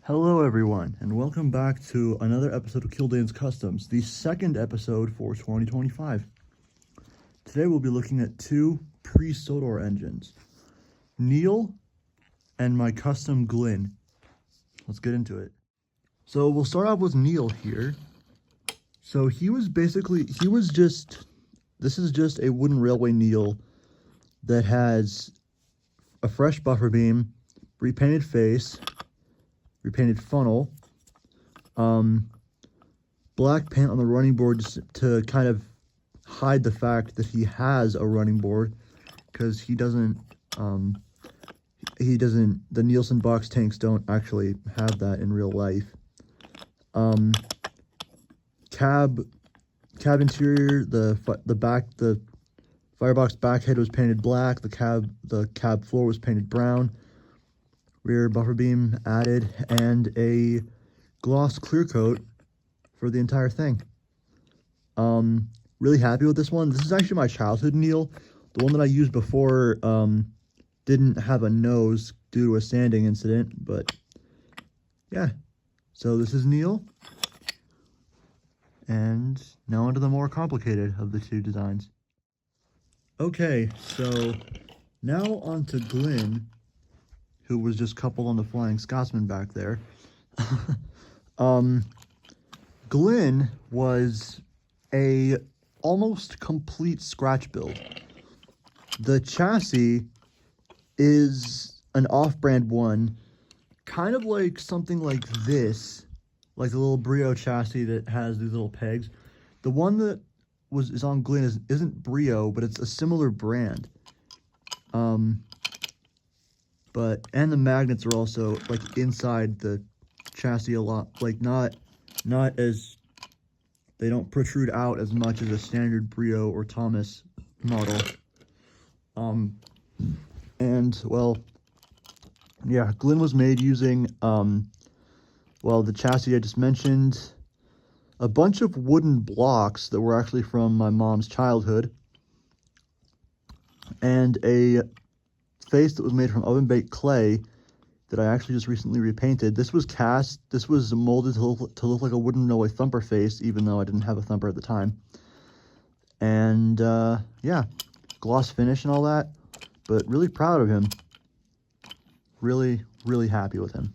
Hello everyone, and welcome back to another episode of Killdene's Customs, the second episode for 2025. Today we'll be looking at two pre-Sodor engines, Neil and my custom Glynn. Let's get into it. So we'll start off with Neil here. So this is just a wooden railway Neil that has a fresh buffer beam, repainted face, repainted funnel, black paint on the running board just to kind of hide the fact that he has a running board, because the Nielson box tanks don't actually have that in real life. Cab interior, the firebox back head was painted black, the cab floor was painted brown, rear buffer beam added, and a gloss clear coat for the entire thing. Really happy with this one. This is actually my childhood Neil. The one that I used before didn't have a nose due to a sanding incident, but yeah. So this is Neil. And now onto the more complicated of the two designs. Okay, so now onto Glynn, who was just coupled on the Flying Scotsman back there. Glynn was a almost complete scratch build. The chassis is an off-brand one, kind of like something like this, like the little Brio chassis that has these little pegs. The one that is on Glynn isn't Brio, but it's a similar brand. And the magnets are also like inside the chassis a lot, like not as, they don't protrude out as much as a standard Brio or Thomas model. And well, yeah, Glynn was made using the chassis I just mentioned, a bunch of wooden blocks that were actually from my mom's childhood, and a face that was made from oven-baked clay that I actually just recently repainted. This was cast. This was molded to look like a wooden railway thumper face, even though I didn't have a thumper at the time. And yeah, gloss finish and all that, but really proud of him. Really, really happy with him.